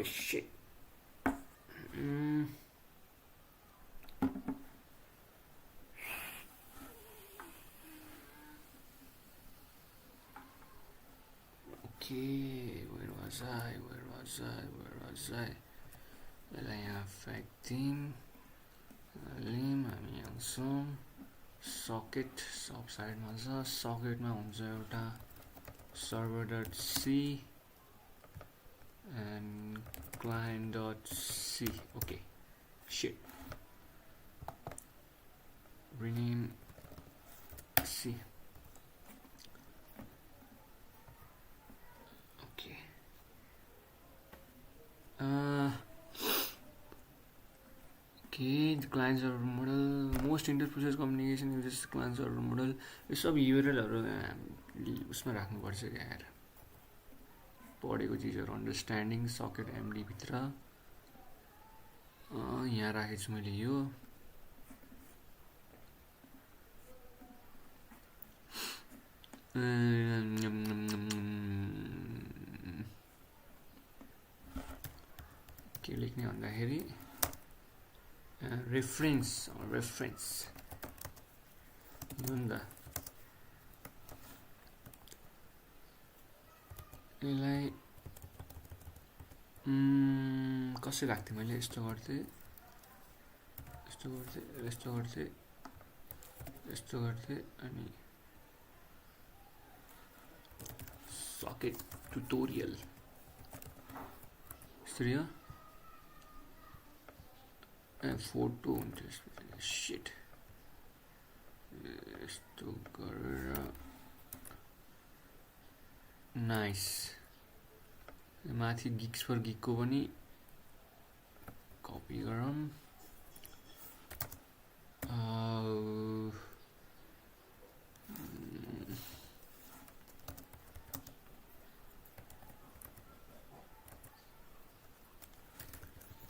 shit. Okay, where was I? Well, I have affecting lim हामी आउँछौँ socket सब साइडमा छ सकेटमा हुन्छ एउटा server.c and client.c. okay, shit, rename c. okay, okay, the client server model, most inter-process communication uses client server model. यो सब URL-हरु उसमा राख्नुपर्छ क्या यार, पढेको चिजहरु अन्डरस्ट्यान्डिङ सकेट एमडी भित्र यहाँ राखेको छु मैले यो के लेख्ने भन्दाखेरि रेफरेन्स यो नि त यसलाई कसरी राख्थेँ मैले यस्तो गर्थेँ अनि सकेट ट्युटोरियल यसरी हो फोटो हुन्थ्यो यसपछि शिट यस्तो गरेर नाइस माथि गिग्स फर गिगको पनि कपी गरौँ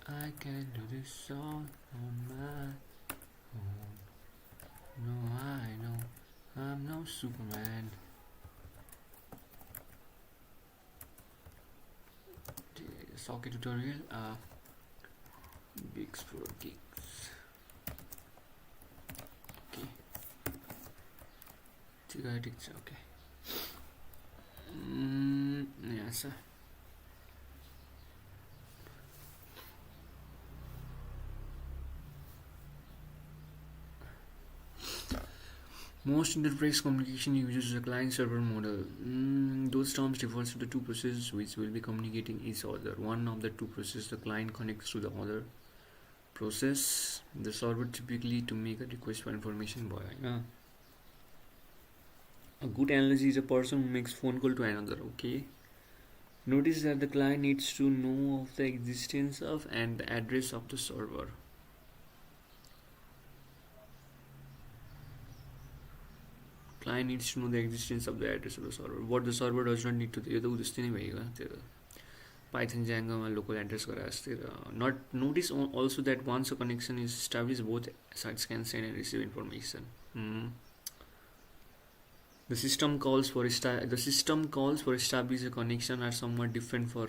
I can do this all on my own. No, I know I'm no Superman. Socket tutorial, gigs for gigs. Okay, theoretics. Okay. Yeah, sir. Most enterprise communication uses a client-server model. Those terms refers to the two processes which will be communicating each other. One of the two processes, the client connects to the other process. The server typically to make a request for information. A good analogy is a person who makes phone call to another. Okay. Notice that the client needs to know of the existence of and the address of the server. Client needs to know the existence of the address of the server. What the server does not need to do. Python Django local address. Notice also that once a connection is established, both sides can send and receive information. The system calls for establish a connection are somewhat different for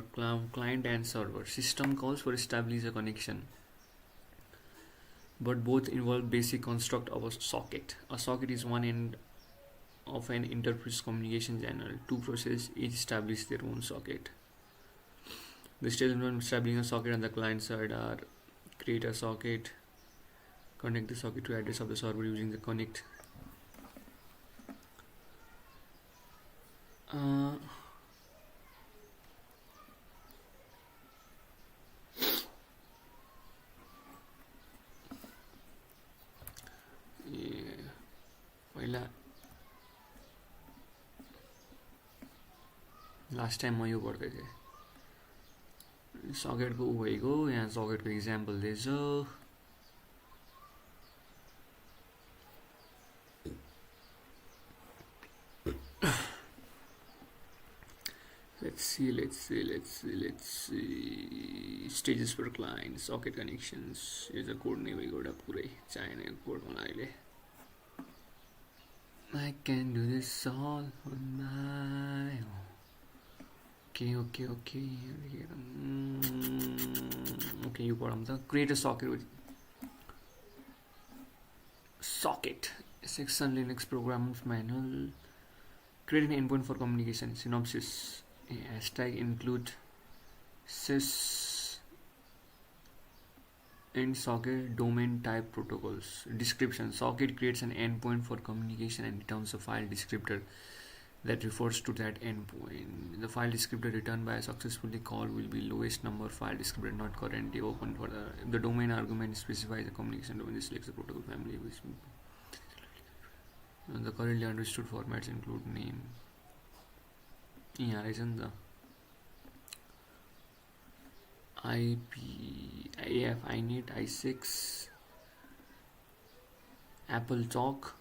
client and server. System calls for establish a connection, but both involve basic construct of a socket. A socket is one end of an inter-process communication channel. Two processes each establish their own socket. The steps involved establishing a socket on the client side are create a socket, connect the socket to address of the server using the connect. Last time I used it. Socket go away go and socket for example this. Let's see. Stages for client, socket connections. Is a code name we got up pure China code on. I can do this all on my own. Okay. Okay, you got them. Create a socket with socket. Section Linux programs manual. Create an endpoint for communication. Synopsis. Hashtag include sys and socket domain type protocols. Description. Socket creates an endpoint for communication and returns a file descriptor that refers to that endpoint. The file descriptor returned by a successfully call will be lowest number file descriptor not currently open for the if the domain argument specifies the communication domain. This selects the protocol family which the currently understood formats include name. Yeah, isn't the IP, AF, INET, I6, Apple Talk,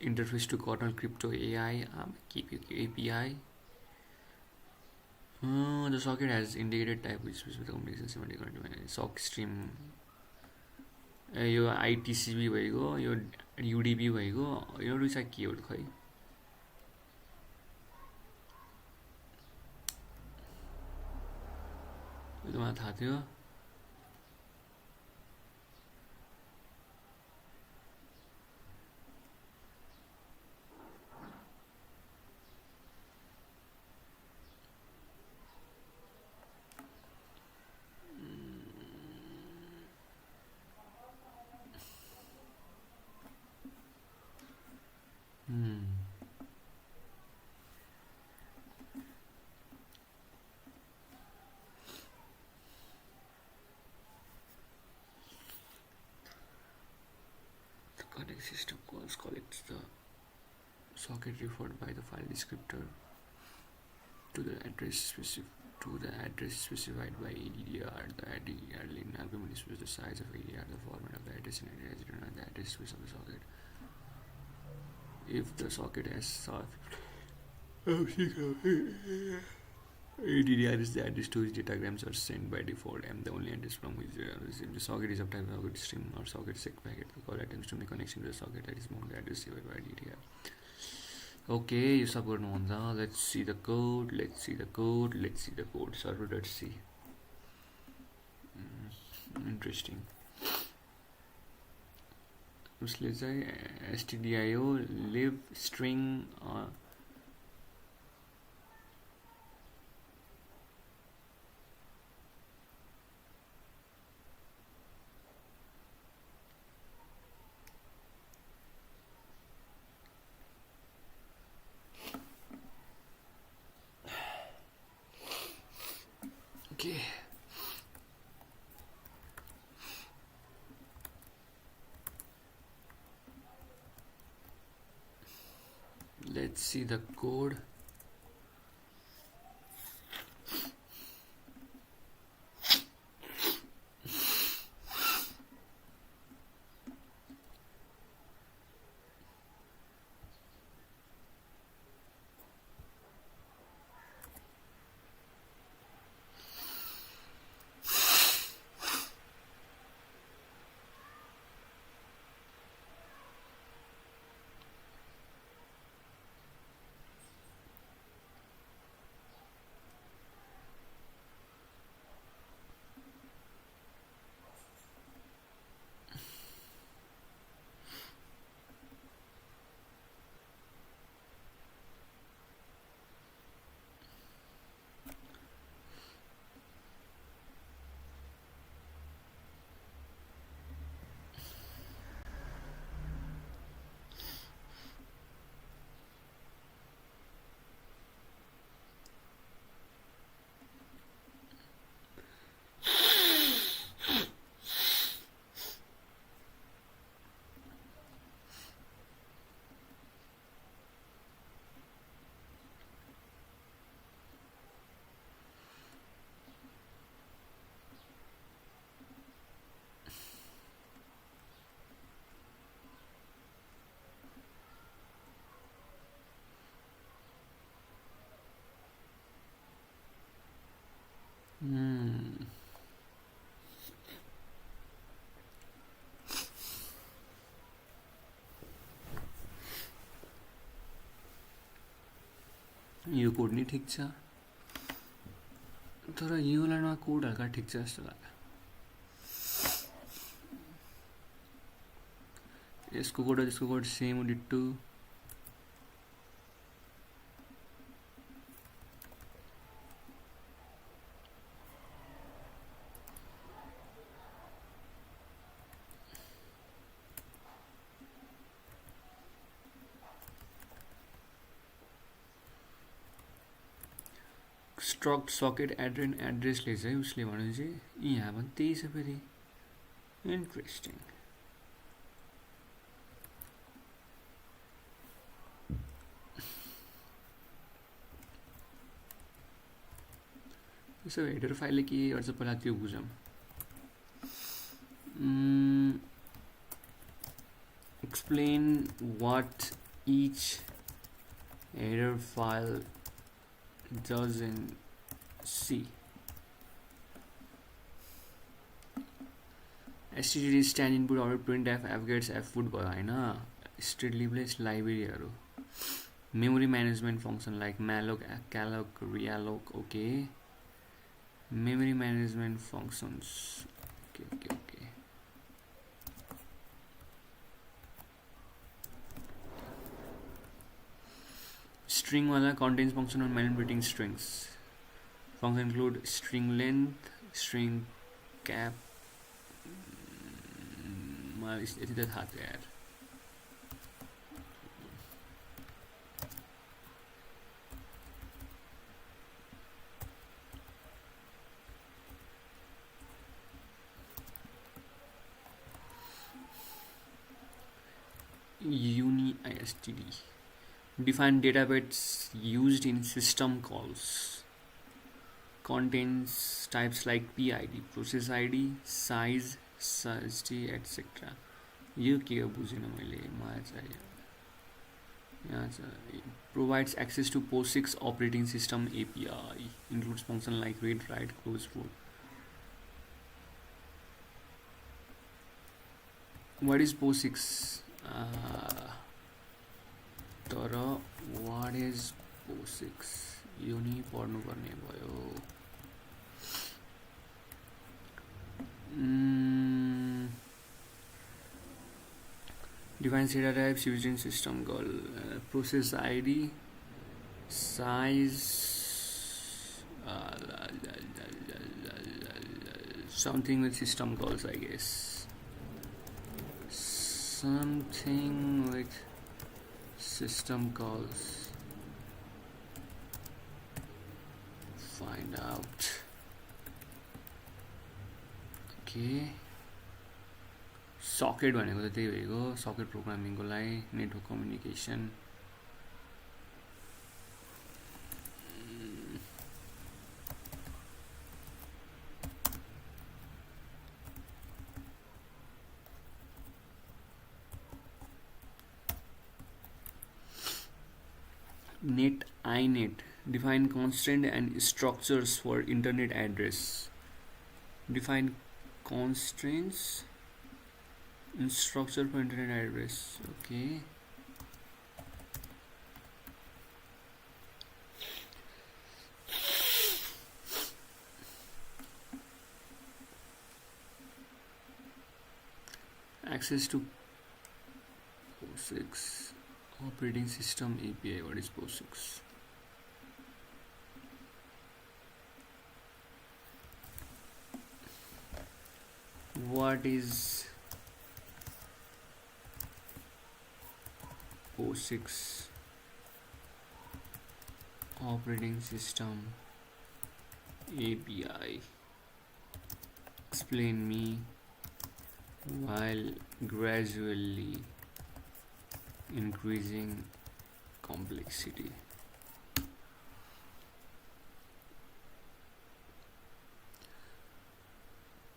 interface to kernel crypto AI, keep API. The socket has indicated type which is with communication semantic sock stream. Yo ITCP भएको यो UDP भएको यो चाहिँ के हो खै यो मलाई थाहा थियो connect system calls collects the socket referred by the file descriptor to the address specified by ADDR. The ADDR link argument is the size of ADDR, the format of the address and the address space of the socket. If the socket has ADDR is the address to which datagrams are sent by default, and the only address from which if the socket is of type socket stream or socket sec packet, the call attempts to make connection to the socket that is bound the address received by ADDR. Okay, you support Monza. Let's see the code. Server.c. Interesting. उसले चाहिँ stdio live string okay. Let's see the code. Yo code नि ठीक छ तर यो लाइनमा code हल्का ठिक छ जस्तो लाग्यो. यसको कोड र यसको कोड सेम हो, डिट्टो. स्ट्रक्ट सकेट एड्रेसले चाहिँ उसले भने चाहिँ यहाँ पनि त्यही छ फेरि. इन्ट्रेस्टिङ. यसो हेडर फाइलले के गर्छ पहिला त्यो बुझौँ. Explain what each header file does in C. std stand input or printf f gets f food भयो हैन. State लिबलेस लाइब्रेरीहरू. memory management function like malloc, calloc, realloc. okay. memory management functions. okay. String wala contains function on manipulating strings. Functions include string length, string cap. मलाई यति त थाहा थियो यार. UniISTD. Define data bits used in system calls. Contains types like PID, process ID, size, SASD, etc. यो के हो बुझिन मैले. मलाई चाहियो यहाँ छ. Provides access to POSIX operating system API. Includes function like read, write, close, float. What is POSIX? तर what is POSIX यो नि पढ्नुपर्ने भयो. Defines data types used in system call. Process ID, size, something with system calls, I guess. Something with system calls. Find out. Okay. Socket भनेको त त्यही भइगयो. Socket programming को लागि network communication. Net inet. Define constraint and structures for internet address. Define constraints and structure for internet address. Okay. Access to POSIX operating system API. What is POSIX? What is POSIX operating system API? Explain me while gradually increasing complexity.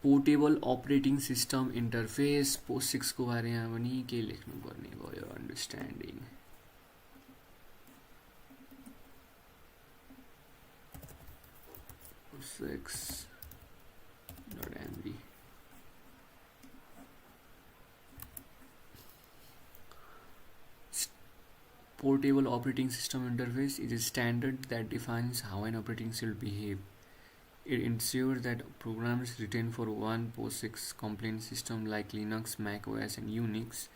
Portable operating system interface POSIX को बारेमा पनि के लेख्नु पर्ने भयो. Understanding. POSIX.md. Portable operating system interface is a standard that defines how an operating system will behave. It ensures that programs written for one POSIX compliant system like Linux, Mac OS, and Unix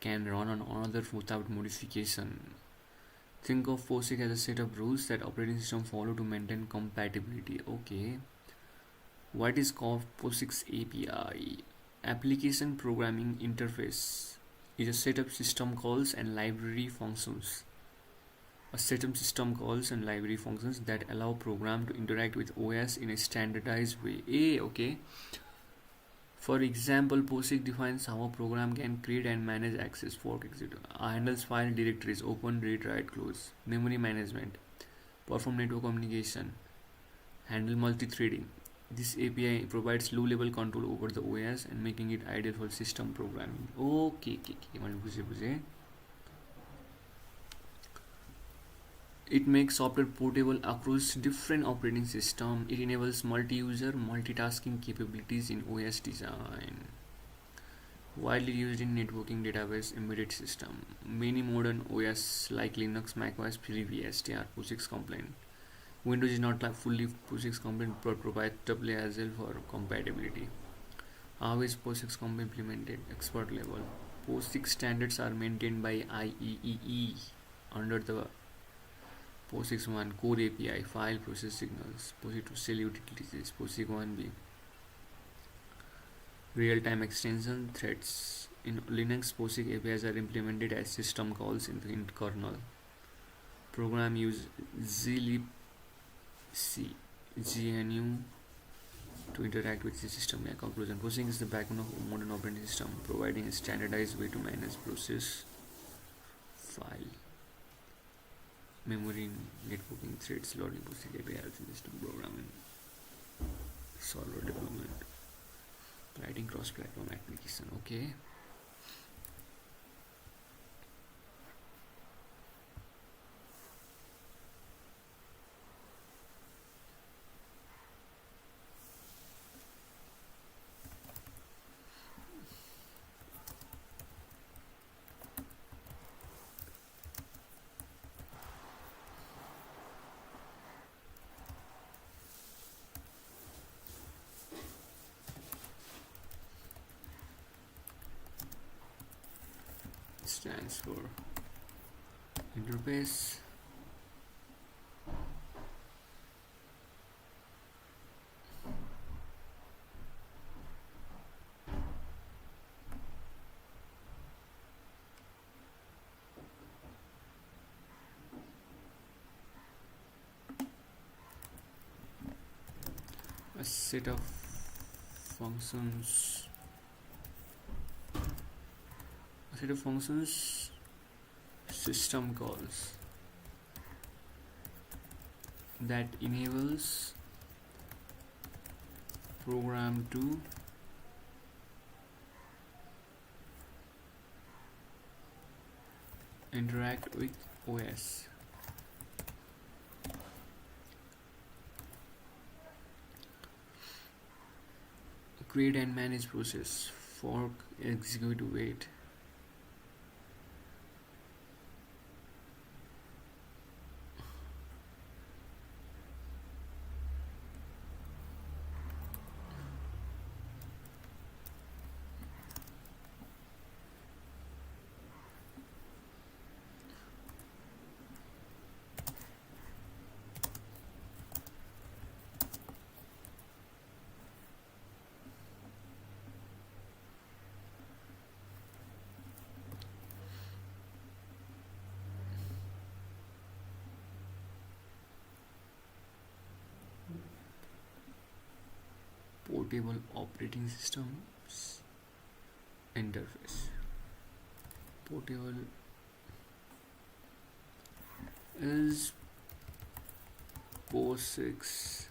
can run on another without modification. Think of POSIX as a set of rules that operating system follow to maintain compatibility. Okay. What is called POSIX API? Application Programming Interface is a set of system calls and library functions. A set of system calls and library functions that allow program to interact with OS in a standardized way. Okay. For example, POSIX defines how a program can create and manage access, fork, exit, handles file directories, open, read, write, close, memory management, perform network communication, handle multi-threading. This API provides low-level control over the OS and making it ideal for system programming. Okay. It makes software portable across different operating systems. It enables multi-user, multitasking capabilities in OS design. Widely used in networking, database, embedded system. Many modern OS like Linux, Mac OS, FreeBSD are POSIX compliant. Windows is not like fully POSIX compliant but provides WASL for compatibility. How is POSIX implemented? Expert level. POSIX standards are maintained by IEEE under the POSIX 1 Core API, File Process Signals, POSIX 2 Cell Utilities, POSIX 1B Real-time extension threads. In Linux, POSIX APIs are implemented as system calls in the kernel. Program use zlibc GNU to interact with the system. Conclusion: POSIX is the backbone of modern operating system, providing a standardized way to manage process, file, memory, networking, threads, loading. POSIX API helps in system programming, solver development, writing cross-platform application. Okay. Stands for interface. A set of functions. System calls that enables program to interact with OS. Create and manage process, fork, execute, wait. Portable operating systems interface. Portable is POSIX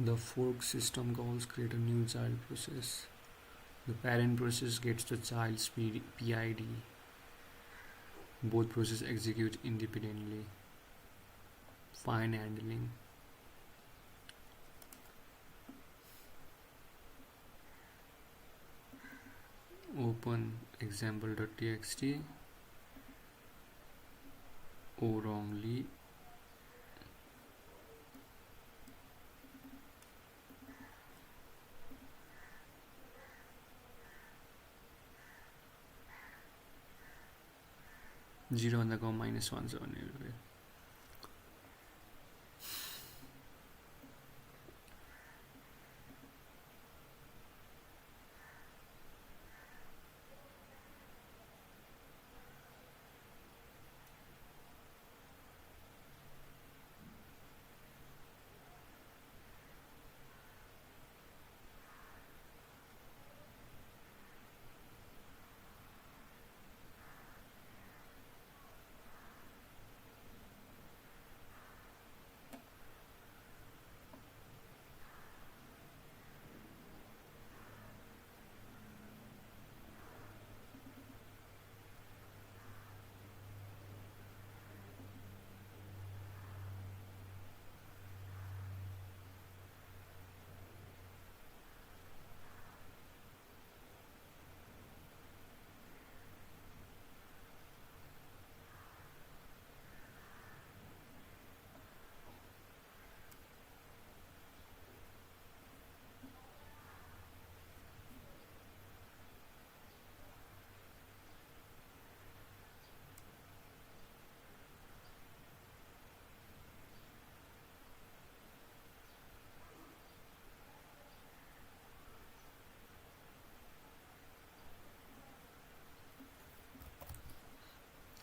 The fork system calls create a new child process. The parent process gets the child's PID. Both processes execute independently. Fine handling. Open example.txt. O wrongly. Zero on the go -1 7 everywhere.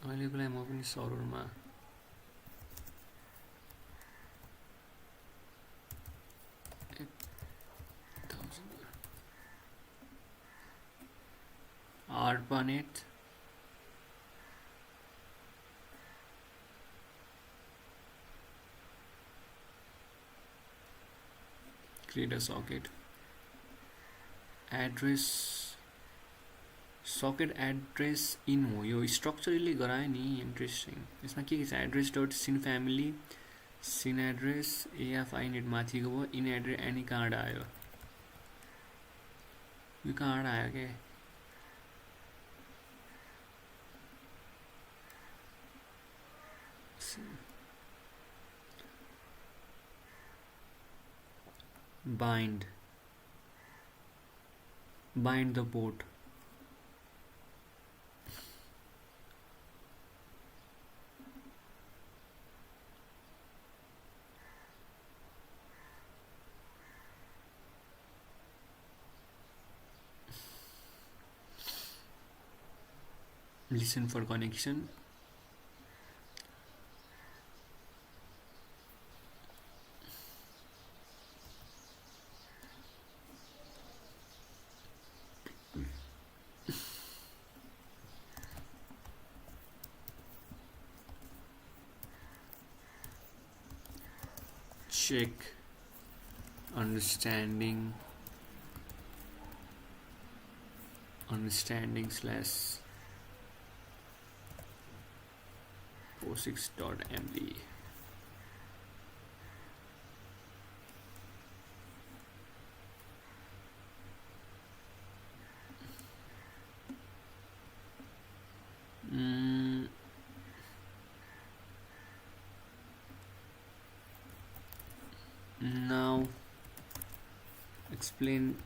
अहिलेको लागि म पनि सर्भरमा ARPANET create a socket address socket address in हो यो structurally गरायो नि interesting यसमा के छ address dot sin family sin address A F I net माथिको भयो इन एड्रेस एनी कहाँबाट आयो यो कहाँबाट आयो के bind the port listen for connection check understanding /POSIX.MD Now explain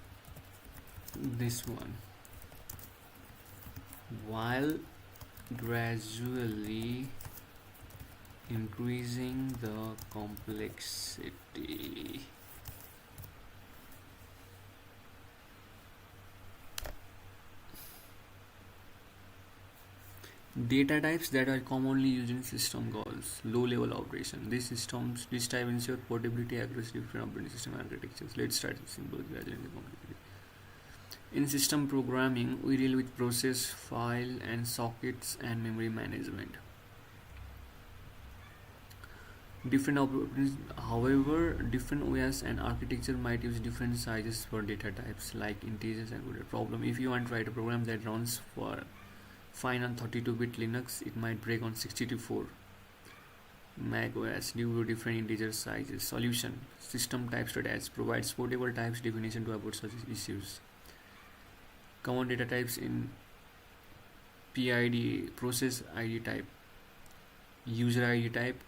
this one. While gradually increasing the complexity. Data types that are commonly used in system calls, low-level operation. This type ensure portability, accuracy, different operating system architectures. Let's start with simple, gradually complexity. In system programming, we deal with process, file, and sockets and memory management. However, different OS and architecture might use different sizes for data types like integers and boolean. Problem: if you want to write a program that runs for fine on 32-bit Linux, it might break on 64 Mac OS due to different integer sizes. Solution: system types attached provides portable types definition to avoid such issues. Common data types in PID: process ID type, user ID type,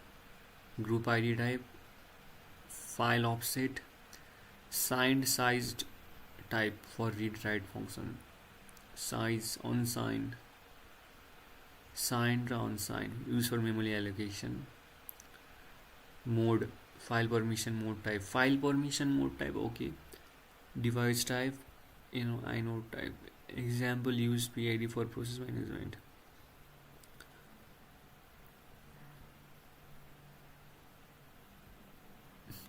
group ID type, file offset, signed sized type for read write function, size unsigned, signed or unsigned, use for memory allocation, mode, file permission mode type, okay, device type, inode type. Example: use PID for process management.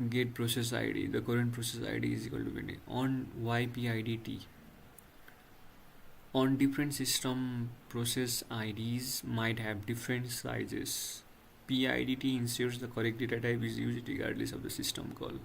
Get process ID. The current process ID is equal to 20. On YPIDT. On different system, process IDs might have different sizes. PIDT ensures the correct data type is used regardless of the system call.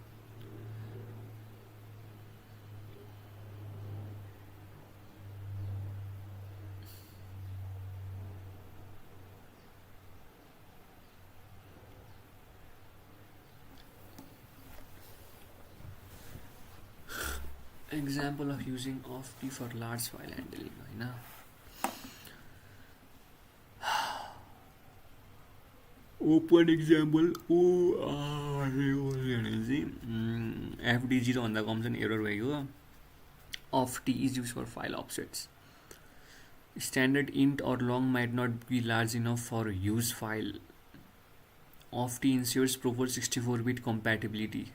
Example of using OFT for large file handling, है open example FD0 भन्दा कम चाहिँ error भएको OFT is used for file offsets. Standard int or long might not be large enough for use file. OFT ensures proper 64-bit compatibility.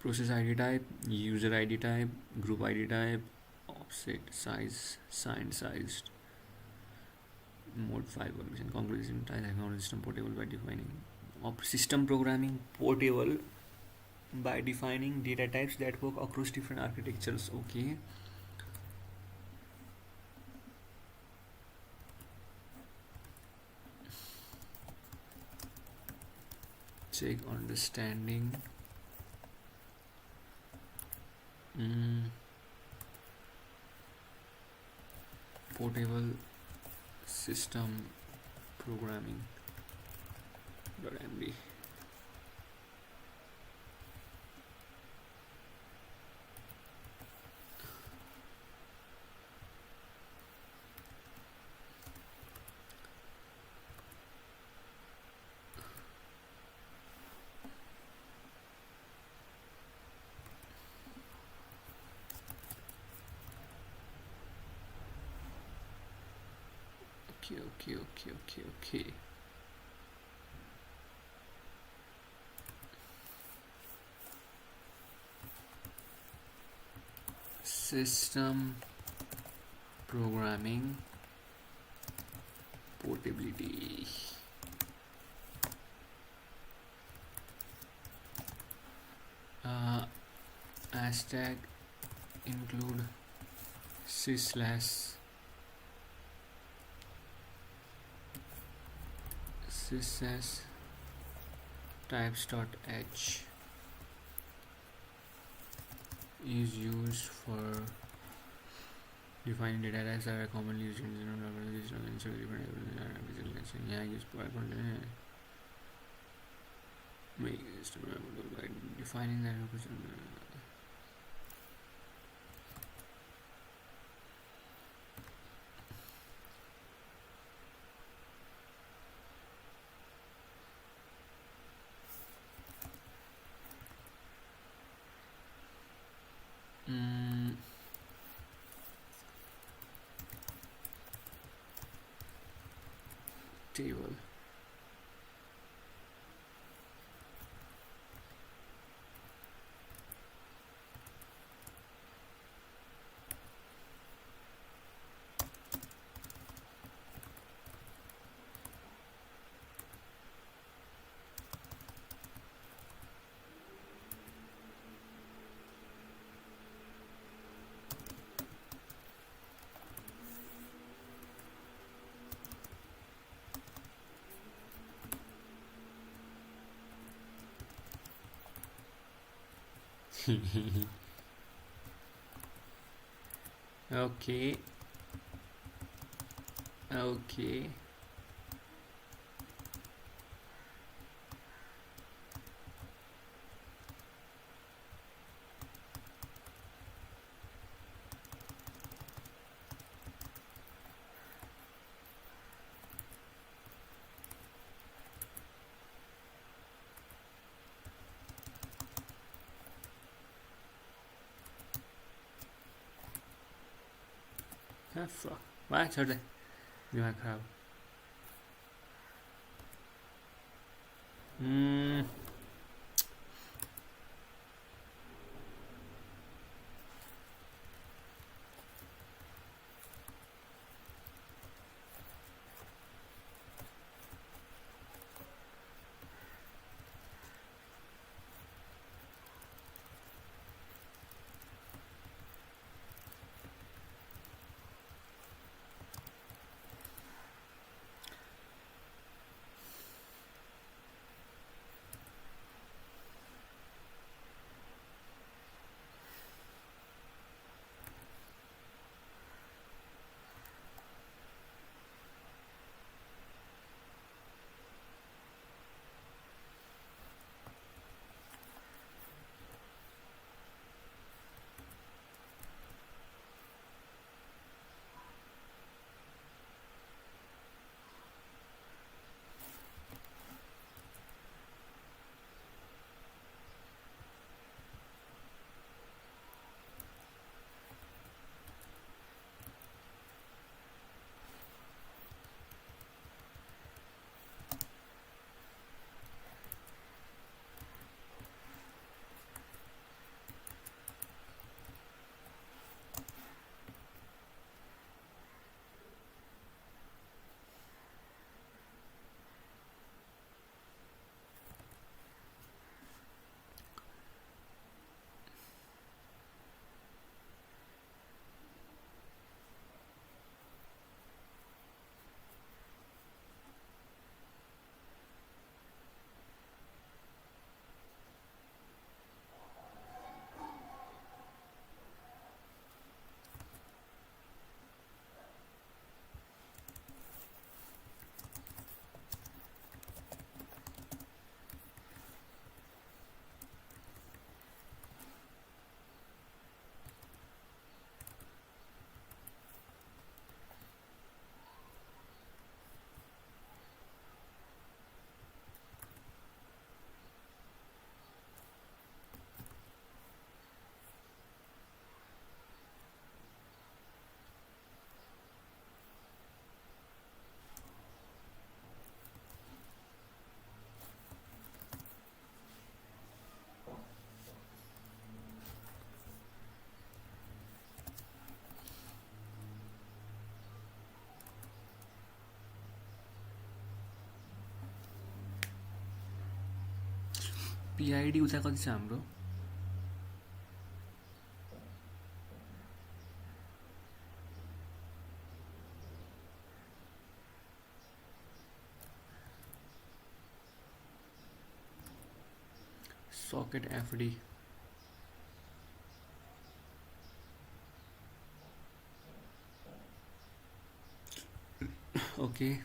Process ID type, user ID type, group ID type, offset, size, signed sized, mode, file permission, conclusion, technology system portable by defining system programming portable by defining data types that work across different architectures. Okay. Check understanding. Portable system programming .md. Okay. System programming portability. Hashtag include sys/sys types.h is used for defining data types that are commonly used in general application. Yeah, use by defining that table. Okay, okay. Ah, fuck. वाह छोड़ दे दिमाग खराब. Hmm. PID उता कति छ हाम्रो? Socket FD. Okay.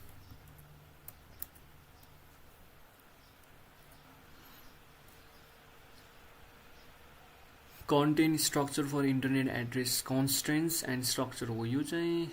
Content structure for internet address constraints and structure हो यो चाहिँ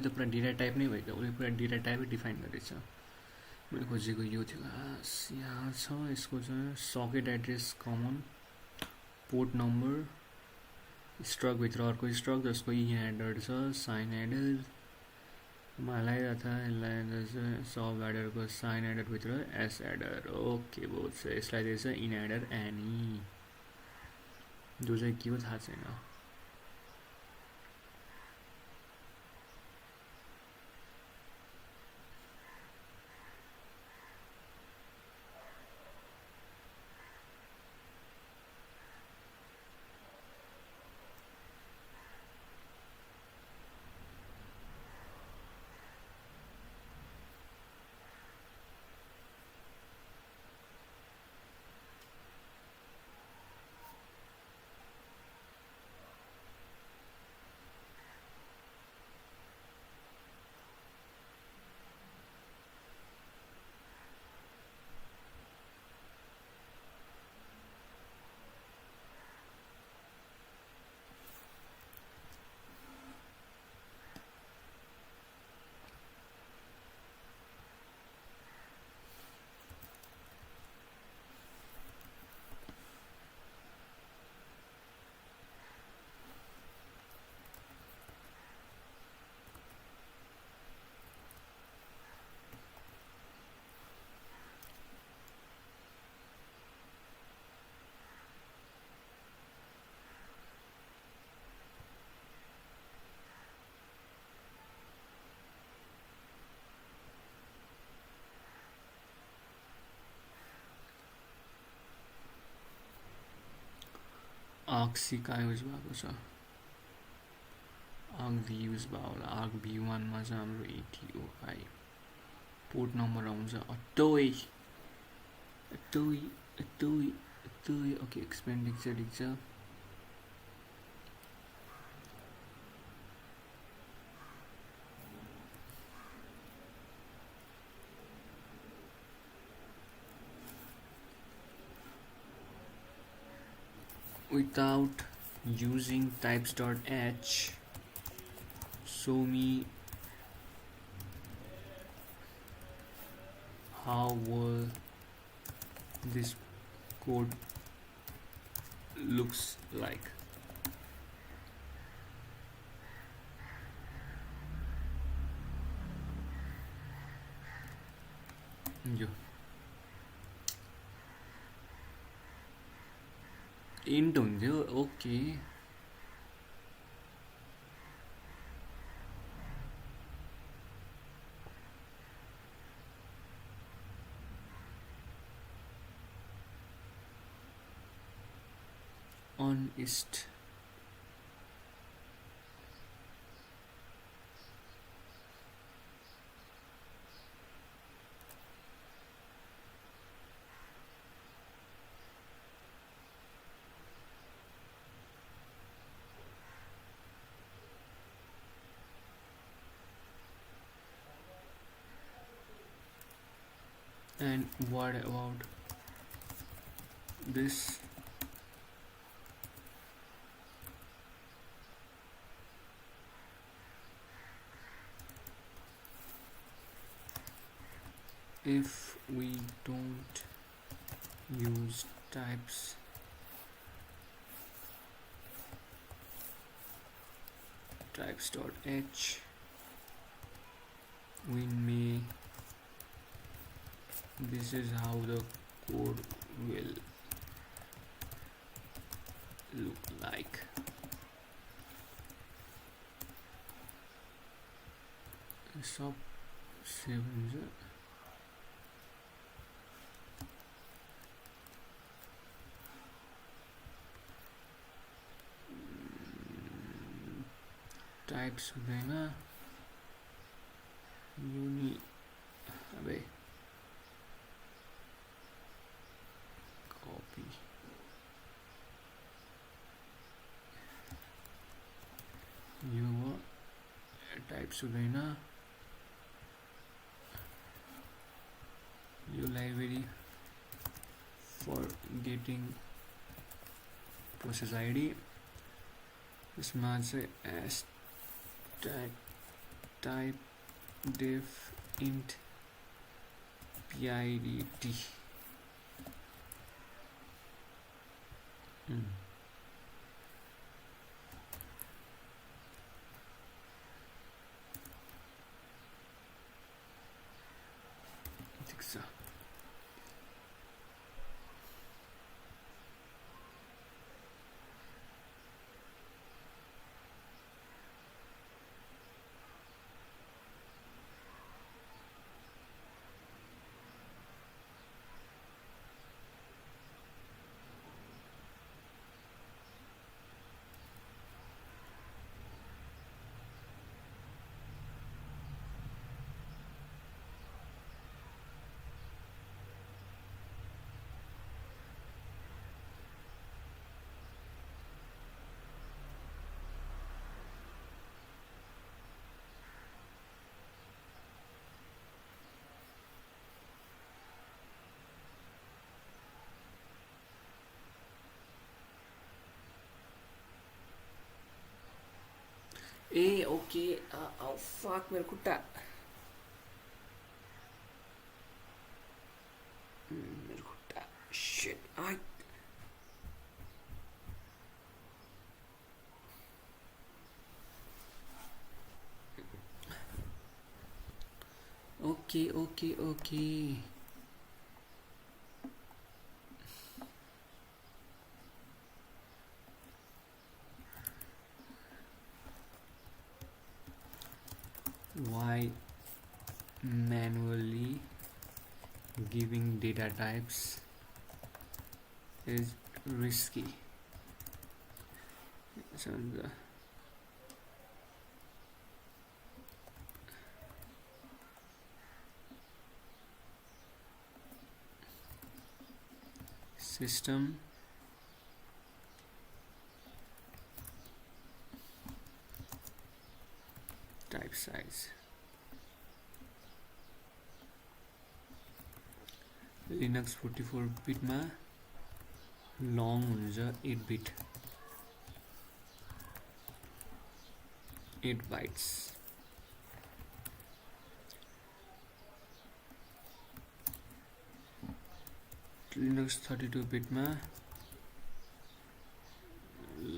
त पुरा डेटा टाइप नै भयो क्या, उसले पुरा डेटा टाइपै डिफाइन गरेछ। मैले खोजेको यो थियो, यहाँ छ यसको चाहिँ सकेट एड्रेस कमन, पोर्ट नम्बर, स्ट्रकभित्र अर्को स्ट्रक जसको इ एडर छ, साइन एडर, मलाई था यसलाई चाहिँ सब एडरको साइन एडरभित्र एस एडर, ओके बहुत छ। यसलाई दिएछ इन एडर एनी, जो चाहिँ के हो थाहा छैन। आर्क-सी कहाँ युज भएको छ, आर्क-भी युज भयो होला। आर्क-भी 1 मा चाहिँ हाम्रो ATOI पोर्ट नम्बर आउँछ अटोई अटोई अटोई अटोई, ओके एक्सपेन्ड ठिक छ। Without using types.h, show me how will this code looks like. यो इन्ट हुन्थ्यो, okay honest and what about this if we don't use types.h, we may, this is how the code will look like. Sub 7 types हुँदैन, युनि अबे कपी यो types हुँदैन, यो library फर getting process ID, यसमा चाहिँ S tag type def int PIDT. ठिक छ. ए okay. Fuck मेरो खुट्टा. मेरो खुट्टा. Shit. I. Okay okay okay. Why manually giving data types is risky? So the system type size. Linux 44 bit मा long हुन्छ 8 bit 8 bytes. Linux 32 bit मा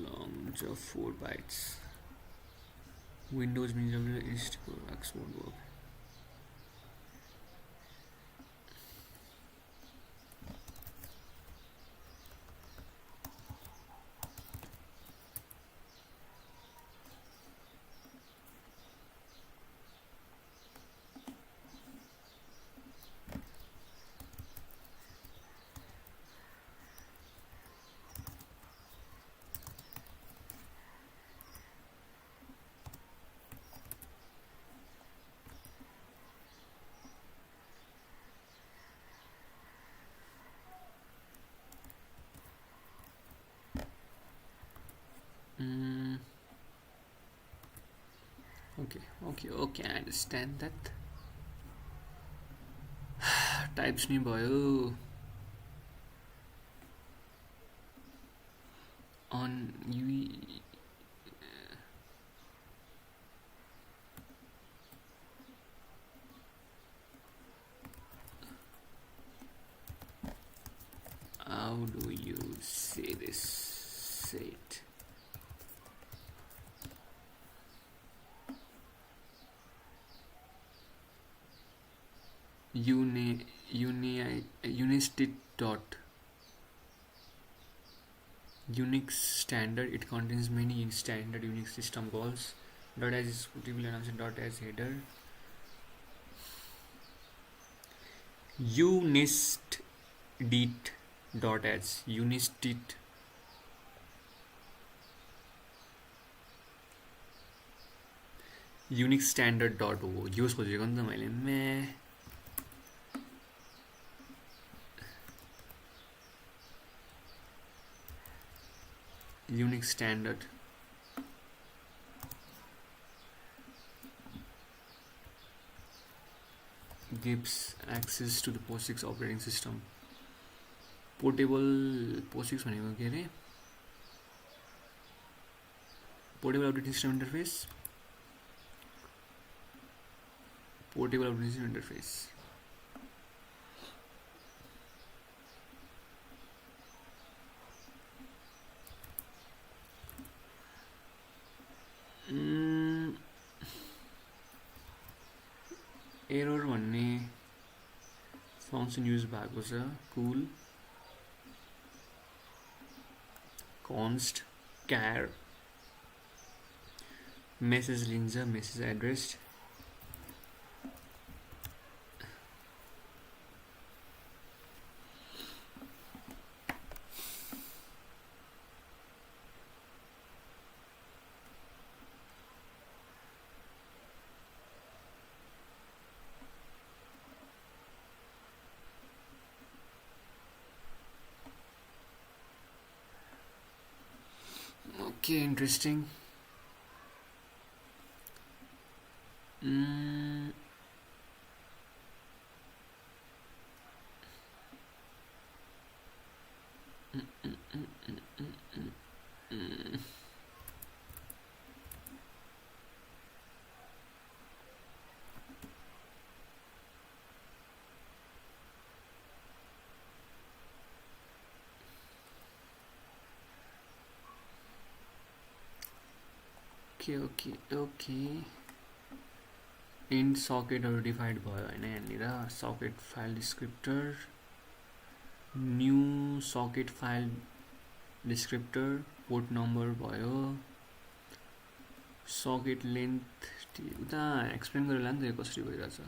long हुन्छ 4 bytes. Windows means X won't work. Okay, I understand that. Types नि भयो. On UE how do you say this? Say it. Unistit dot Unix standard. It contains many standard Unix system calls. Dot as is typically announced. Dot as header. Unistit dot as Unistit. Unix standard dot हो यो सोचेको नि त मैले मे Unix standard gives access to the POSIX operating system. Portable POSIX भनेको के रे? Portable operating system interface. Portable application interface. Error भन्ने function use भएको छ. Cool. Const char message लिन्छ, message addressed. Okay, interesting. Okay. Int socket defined भयो हैन यहाँनिर. Socket file descriptor, new socket file descriptor, port number भयो, socket length. उता explain गरेर लान्छ यो कसरी भइरहेछ.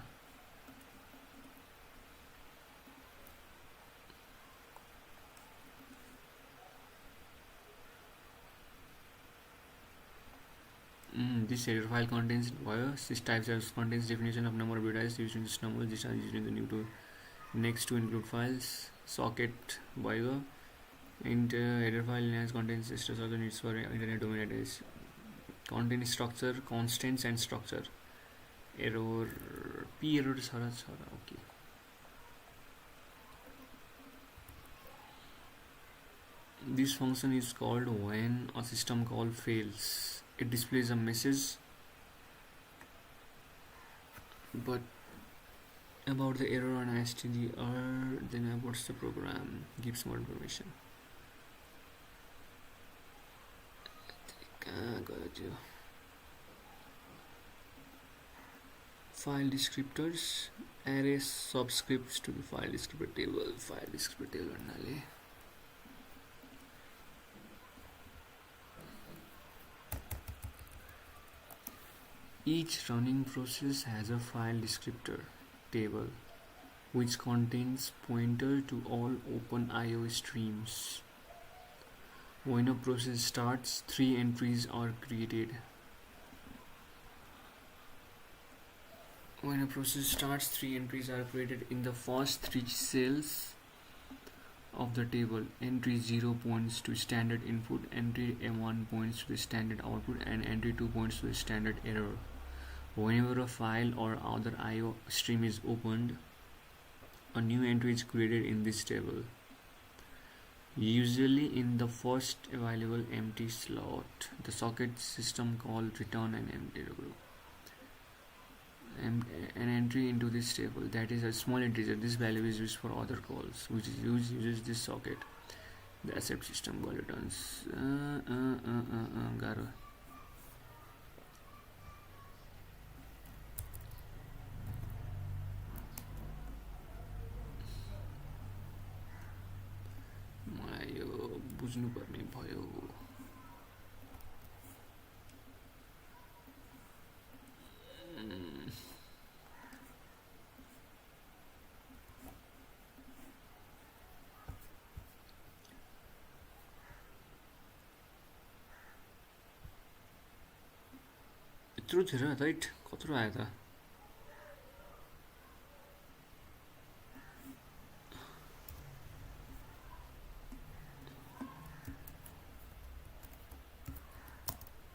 This header file contains this types of contains definition of number of devices used in this number. This are used in the new to next to include files. Socket bio and header file has contains extras also needs for internet domain address. Contain structure, constants and structure. Error p error sara. Okay. This function is called when a system call fails. It displays a message but about the error on stdr, then aborts the program, gives more information. File descriptors, array subscripts to the file descriptor table. File descriptor table भन्नाले each running process has a file descriptor table which contains pointer to all open IO streams. When a process starts, 3 entries are created. When a process starts, 3 entries are created in the first 3 cells of the table. Entry 0 points to standard input, entry M1 points to the standard output, and entry 2 points to the standard error. Whenever a file or other IO stream is opened, a new entry is created in this table, usually in the first available empty slot. The socket system call return an empty row. An entry into this table, that is a small integer. This value is used for other calls, which is uses this socket. The accept system call returns. Garo. बुझ्नुपर्ने भयो. यत्रो धेरै right कत्रो आयो त.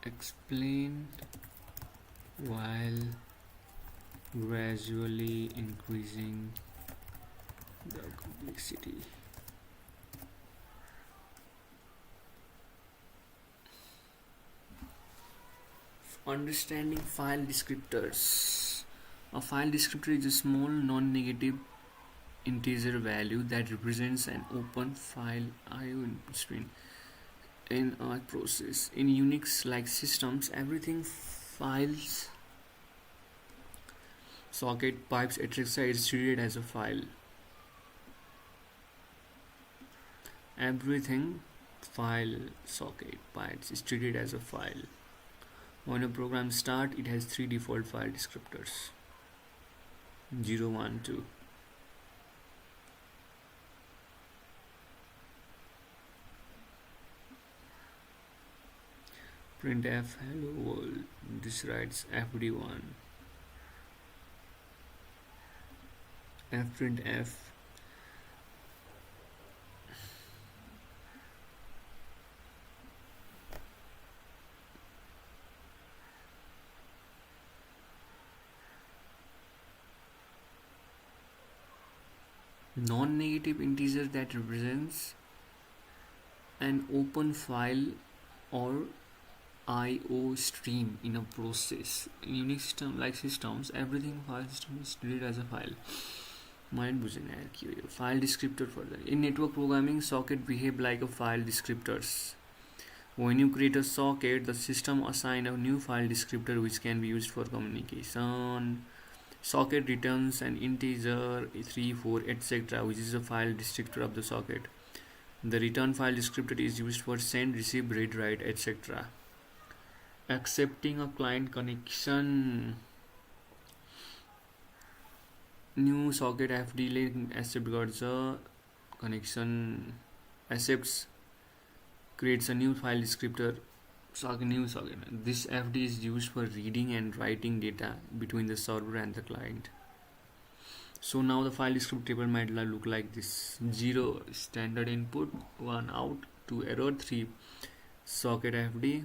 Explain while gradually increasing the complexity. Understanding file descriptors. A file descriptor is a small non-negative integer value that represents an open file IO input stream in a process. In Unix-like systems, everything files, socket, pipes, etc. is treated as a file. Everything file, socket, pipes is treated as a file. When a program starts, it has three default file descriptors: 0, 1, 2. Printf hello world. This writes fd1. fprintf non-negative integer that represents an open file or IO stream in a process. In Unix system like systems, everything file system is treated as a file. Mind बुझेन यार के हो यो file descriptor further. In network programming, socket behave like a file descriptors. When you create a socket, the system assign a new file descriptor which can be used for communication. Socket returns an integer 3, 4, etc. which is a file descriptor of the socket. The return file descriptor is used for send, receive, read, write, etc. Accepting a client connection. New socket FD ले accept गर्छ connection, accepts, creates a new file descriptor, new socket. This FD is used for reading and writing data between the server and the client. So now the file descriptor table might look like this: 0 standard input, 1 out, 2 error, 3 socket FD,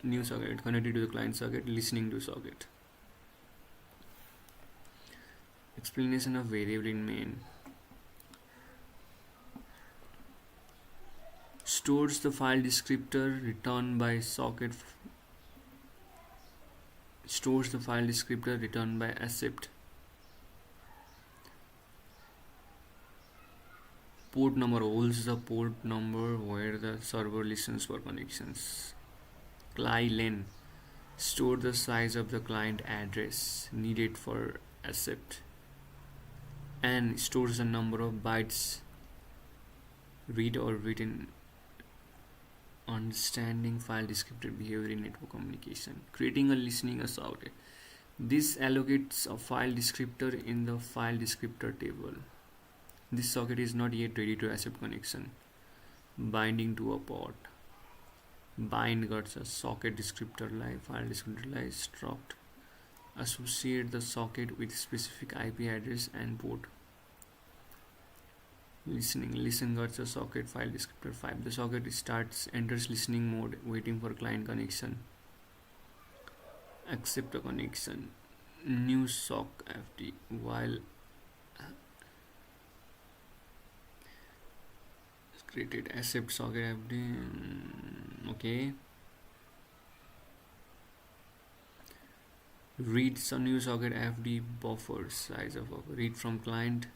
new socket connected to the client socket, listening to socket. Explanation of variable in main. Stores the file descriptor returned by socket. Stores the file descriptor returned by accept. Port number holds the port number where the server listens for connections. CLI store the size of the client address needed for accept, and stores the number of bytes read or written. Understanding file descriptor behavior in network communication. Creating a listening a socket. This allocates a file descriptor in the file descriptor table. This socket is not yet ready to accept connection. Binding to a port. Bind गर्छ socket descriptorलाई file descriptorलाई struct. Associate the socket with specific IP address and port. Listen गर्छ socket file descriptor 5. The socket enters listening mode, waiting for client connection. Accept a connection. New sock FD while created accept socket FD. Okay. Read some new socket FD buffer size of buffer. Read from client.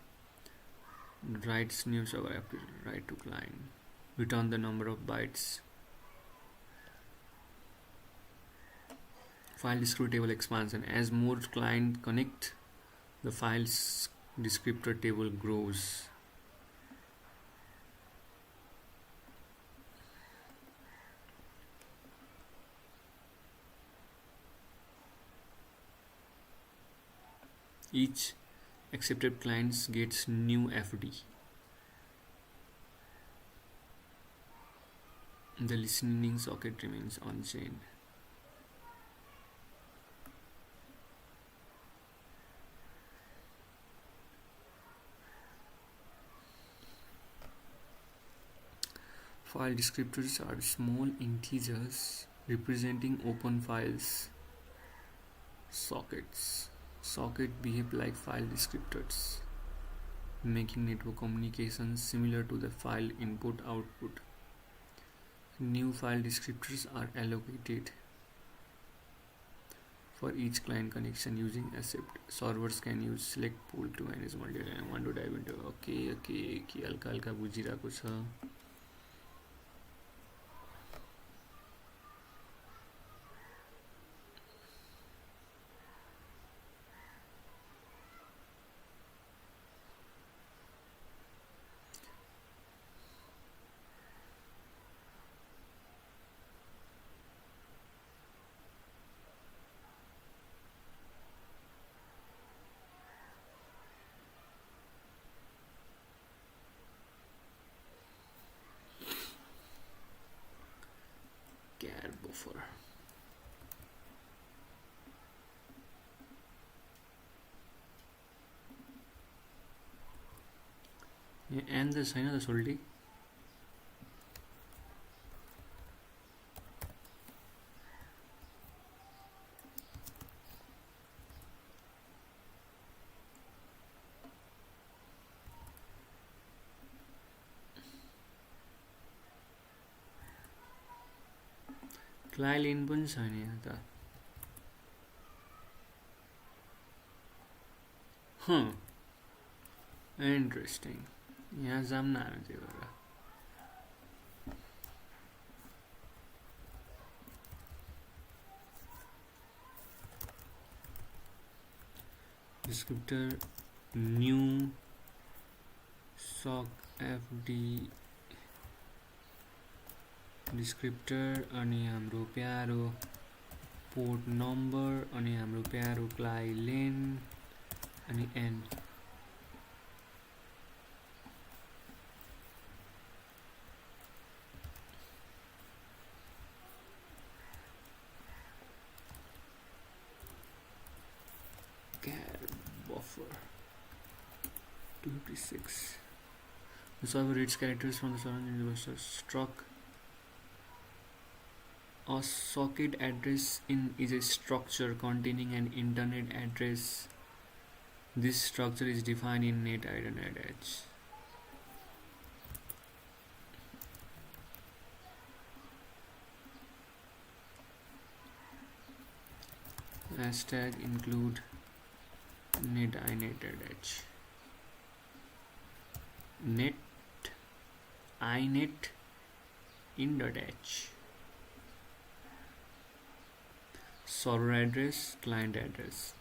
Writes new socket FD. Write to client. Return the number of bytes. File descriptor table expansion. As more client connect, the file's descriptor table grows. Each accepted client gets new FD. The listening socket remains unchanged. File descriptors are small integers representing open files. Sockets. Socket behave like file descriptors, making network communications similar to the file input-output. New file descriptors are allocated for each client connection using accept. Servers can use select pool to manage multi-line. I want to dive into okay कि हल्का हल्का बुझिरहेको छ. Care buffer. And the sign of the soldi. Client lane पनि छैन यहाँ त. Interesting. यहाँ जाम न हामी त्यो भएर. Descriptor new sock fd descriptor अनि हाम्रो प्यारो पोर्ट नम्बर अनि हाम्रो प्यारो क्लाइन्ट लेन अनि N. Care buffer 256. The server reads characters from the surrounding universe. Struck. A socket address is a structure containing an internet address. This structure is defined in net internet edge. Hashtag include net edge. Net inet in dot h. Server address, client address.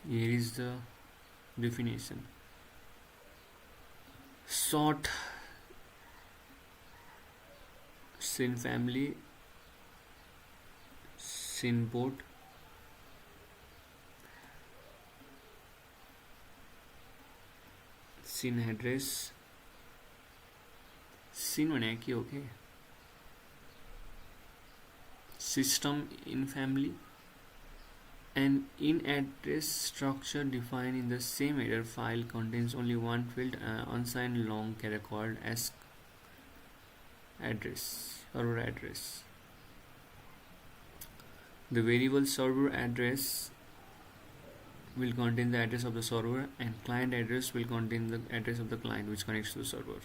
Here is the definition. Sort SYN family, SYN port, SYN address. SYN भने के हो के? System in family. An in address structure defined in the same header file contains only one field, unsigned long character as address, server address. The variable server address will contain the address of the server, and client address will contain the address of the client which connects to the server.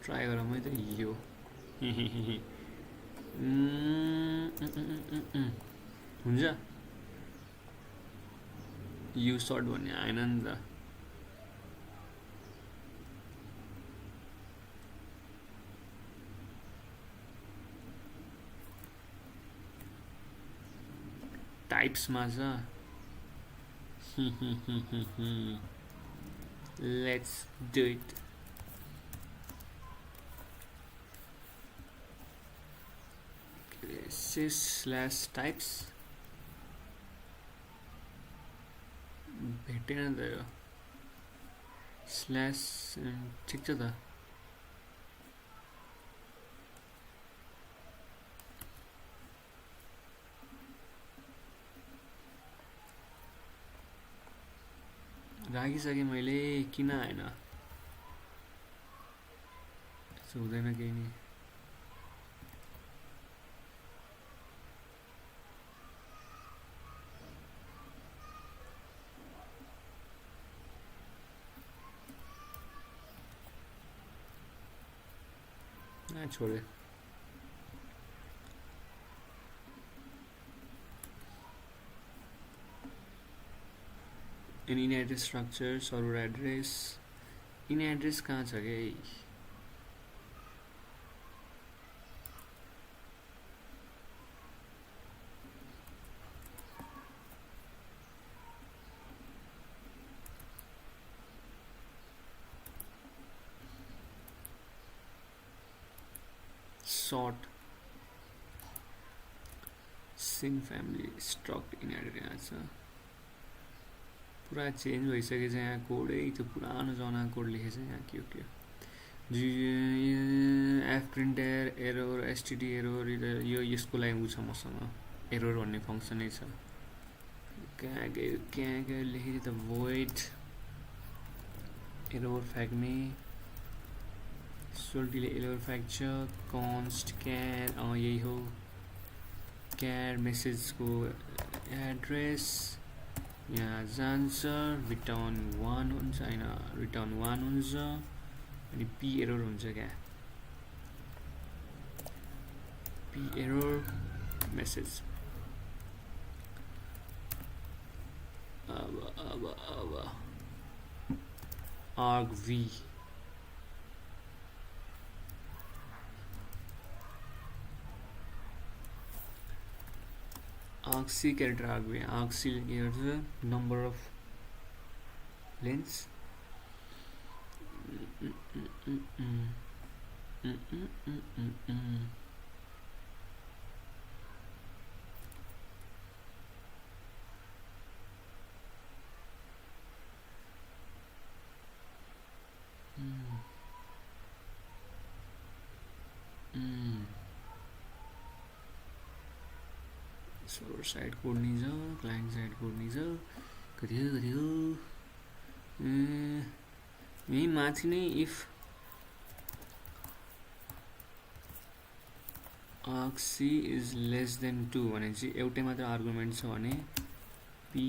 Try गरौँ है त यो. हुन्छ यु shirt भन्ने आएन नि त. टाइप्समा छ. Let's do it. sys/types भेटेन त यो. स्ल्यास ठिक छ त. राखिसकेँ मैले. किन आएन? हुँदैन केही नि. छोडे. इन एड्रेस स्ट्रक्चर सर्भर एड्रेस. इन एड्रेस कहाँ छ के? sort sin family struct inherit यहाँ छ. पुरा चेन्ज भइसकेछ यहाँ कोडै. त्यो पुरानो जमाना कोड लेखेछ यहाँ. के हो F printer error STD error. यो यसको लागि उ छ मसँग एरर भन्ने फङ्सनै छ. कहाँ गयो लेखेको त void एरर फ्याक्ने. सोल्टीले एरर फ्याक्छ. कन्स्ट क्यार यही हो. क्यार मेसेजको एड्रेस यहाँ जान्छ. रिटर्न 1 हुन्छ. होइन रिटर्न 1 हुन्छ. अनि पी एरर हुन्छ क्या. P error message. अब argv argc character argv. argc here the number of lengths. Server side code नि छ. क्लाइन्ट साइड कोड नि छ. कति हो यही माथि नै if argc is less than 2 भने चाहिँ एउटै मात्र आर्गुमेन्ट छ भने P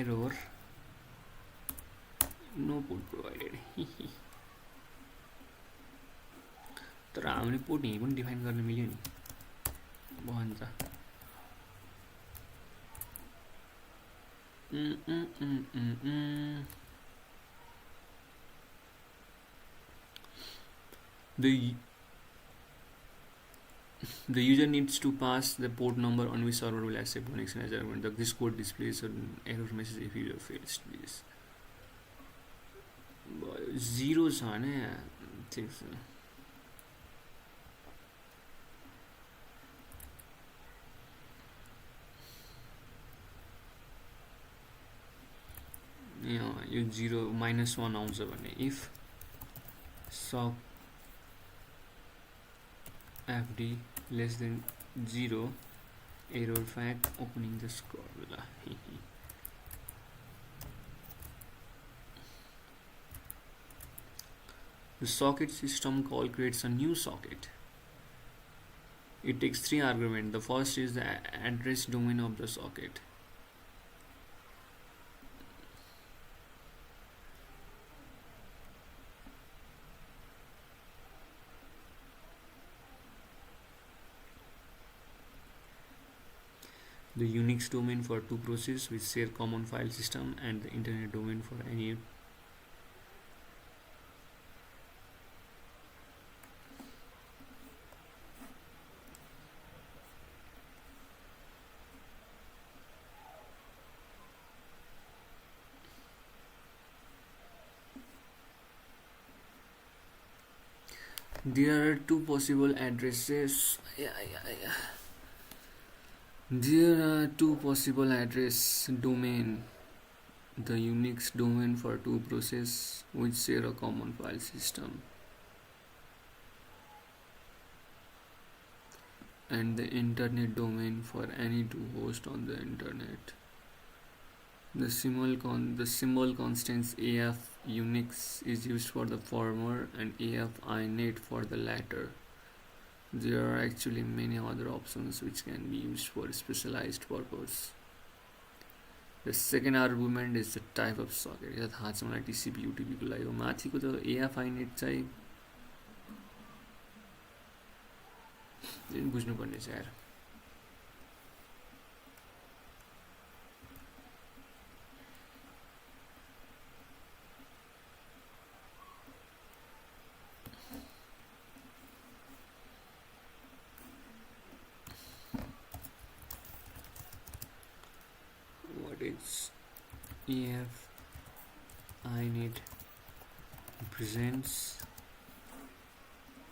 error no port provided. तर हामीले पोर्ट यहीँ पनि डिफाइन गर्न मिल्यो नि भन्छ. The user needs to pass the port number on which server will accept connection as argument. This code displays an error message if user fails this. 0 छ भने ठिक छ. यो 0 -1 आउँछ भने if sock fd less than 0 error flag opening the score. The socket system call creates a new socket. It takes 3 arguments. The first is the address domain of the socket. The Unix domain for 2 processes which share common file system, and the internet domain for any. There are 2 possible addresses. There are 2 possible address domain. The Unix domain for 2 processes which share a common file system, and the internet domain for any 2 hosts on the internet. The symbol constants AF Unix is used for the former and AF inet for the latter. There are actually many other options which can be used for a specialized purpose. The second argument is the type of socket. यो थाहा छ मलाई TCP UTP को लागि हो माथिको त AF inet चाहिँ बुझ्नुपर्ने छ यार. What is AF inet represents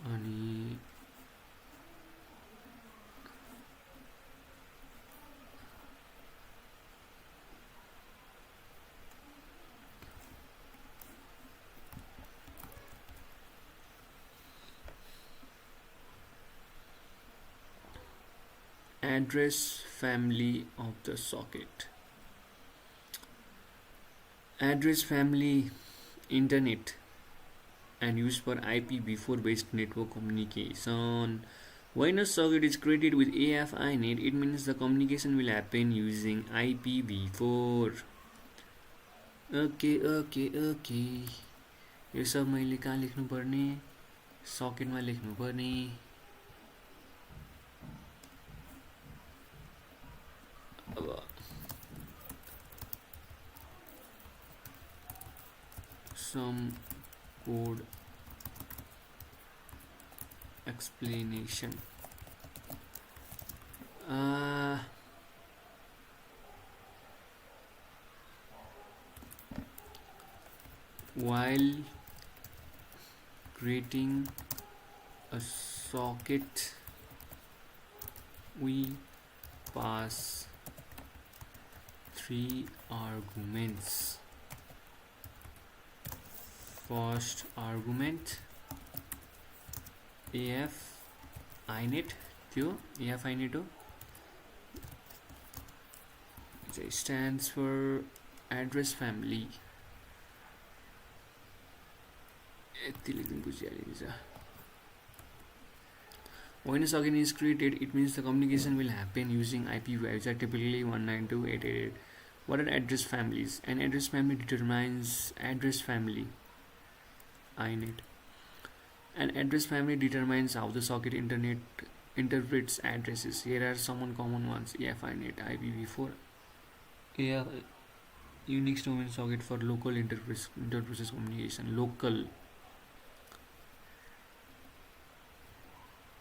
अनि address family of the socket. Address family internet and used for IPv4 based network communication. When a socket is created with AF inet, it means the communication will happen using IPv4. Okay. यो सब मैले कहाँ लेख्नु पर्ने? सकेटमा लेख्नु पर्ने. अब some code explanation. While creating a socket, we pass 3 arguments. First argument AF inet थियो AF inet हो. It stands for address family. यति लेख्नु बुझिहाल्यो छ. When a socket is created, it means the communication will happen using IPv4, typically 192.888. What are address families? An address family determines address family inet. An address family determines how the socket interprets addresses. Here are some common ones: AF inet, IPv4, AF Unix domain socket for local inter-process communication. Local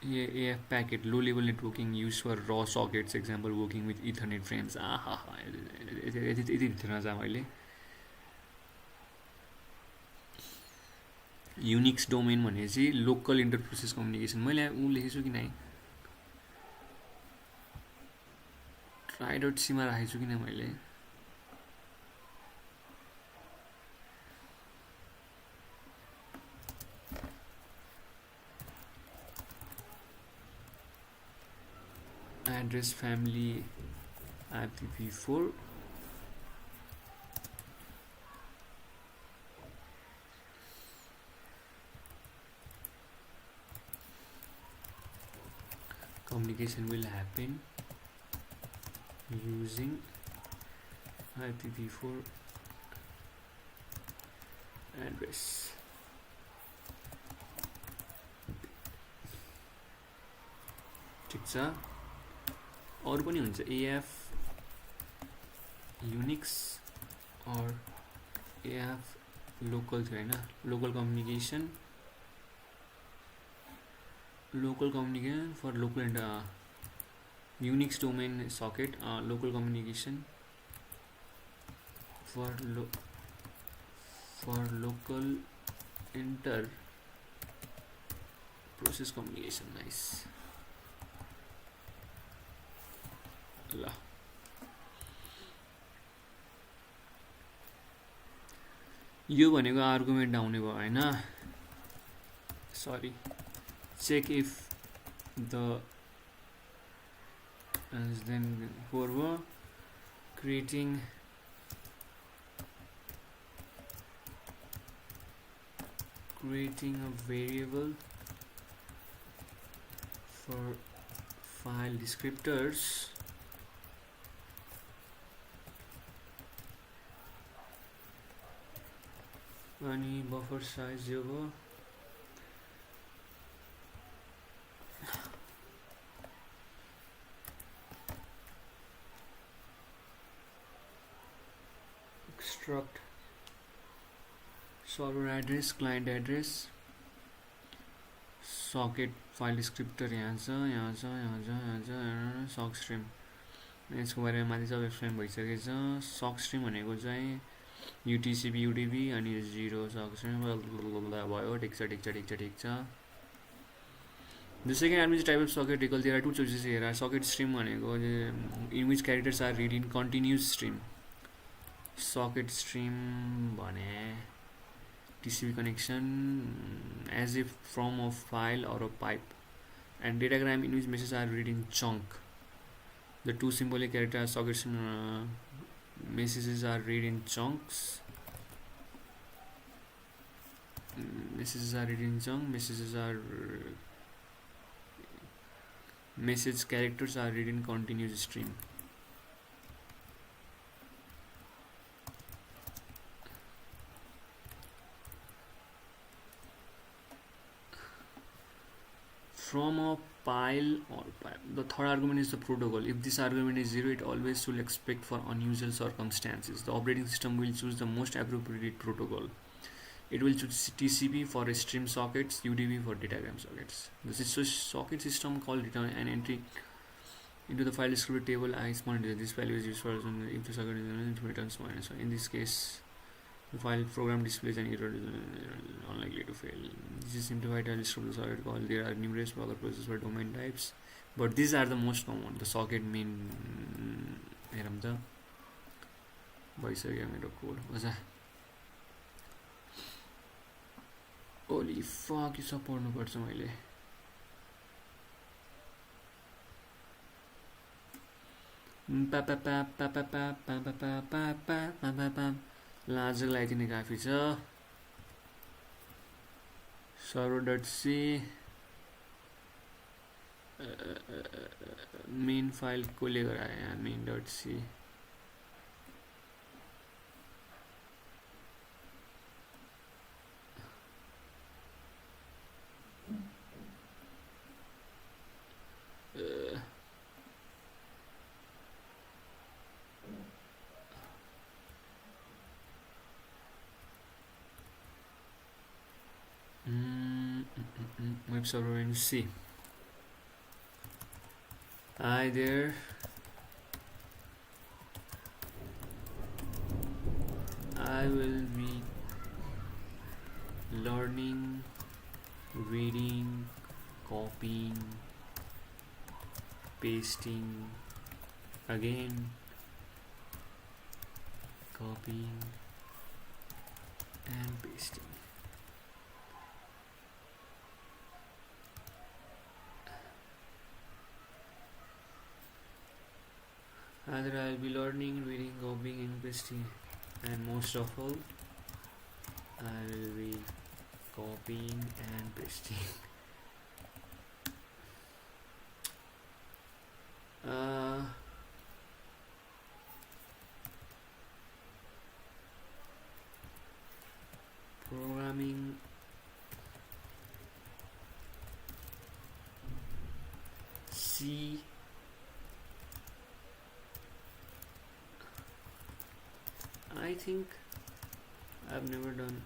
AF packet, low level networking used for raw sockets, example working with Ethernet frames. यति भित्रमा जा मैले. Unix domain भनेपछि local इन्टरप्रोसेस communication. मैले ऊ लेखेछु कि नै try.c मा राखेछु किन मैले. Address family IPv4. Communication will happen using IPv4 address. ठिक छ. अरु पनि हुन्छ AF Unix or AF local थियो हैन. local communication for local and Unix domain socket, local communication for local inter process communication. Nice. ल यो भनेको आर्गुमेन्ट आउने भयो हैन. सरी, check if the as then for creating creating a variable for file descriptors. Any buffer size जब struct server address, client address, socket file descriptor यहाँ छ sock stream यसको बारेमा माथि सब एक्सप्लेन भइसकेछ sock stream भनेको चाहिँ UTCP UDP अनि 0 sock stream भयो ठिक छ The second administrative type of socket recall there are two choices here. Socket stream भनेको in which characters are read in continuous stream. Socket stream भने TCP connection as if from a file or a pipe, and datagram in which messages are read in chunk. The two symbolic characters socket stream messages are read in chunks. Message characters are read in continuous stream. From a pile or pipe. The third argument is the protocol. If this argument is 0, it always should expect for unusual circumstances. The operating system will choose the most appropriate protocol. It will choose TCP for stream sockets, UDP for datagram sockets. This is a socket system called return an entry into the file descriptor table. This value is used for if the socket is returns minus 1. In this case, the file program displays an error unlikely to fail. This is simplified file descriptor socket call. There are numerous other processes for domain types, but these are the most common. The socket main code. Holy fuck, यो सब पढ्नु पर्छ मैले लाज लगाइदिने काफी छ server.c main file कसले गरायो यहाँ main.c web server in C. Hi there. I will be learning, reading, copying, pasting, again, copying and pasting. Either I'll be learning, reading, copying, and pasting, and most of all, I will be copying and pasting. Programming C. I think I've never done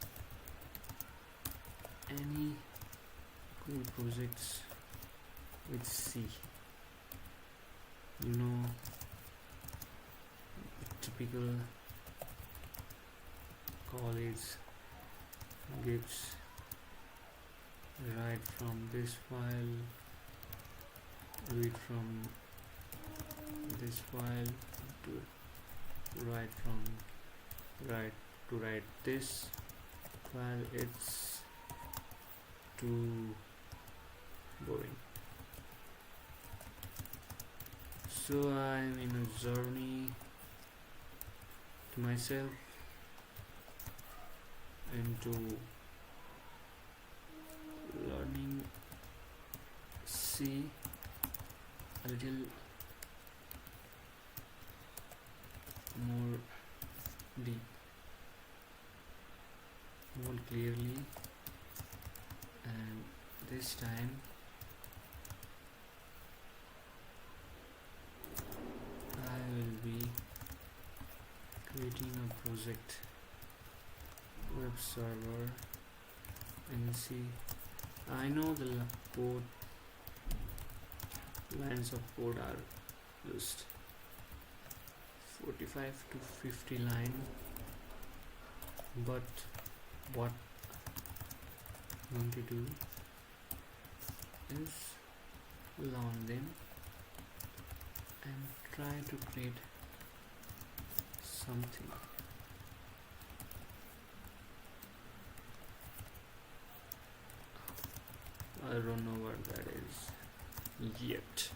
any cool projects with C. You know, typical college gives write from this file, read from this file, to write this file. It's too boring. So I'm in a journey to myself into see a little more deep, more clearly, and this time I will be creating a project web server, and see, I know the code lines of code are just 45 to 50 line, but what I'm going to do is learn them and try to create something. I don't know what that is yet.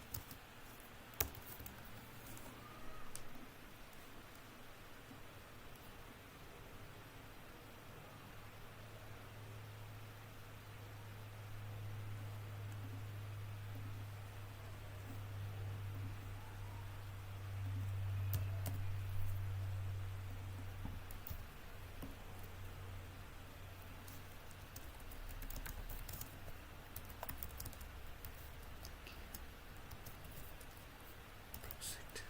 Project.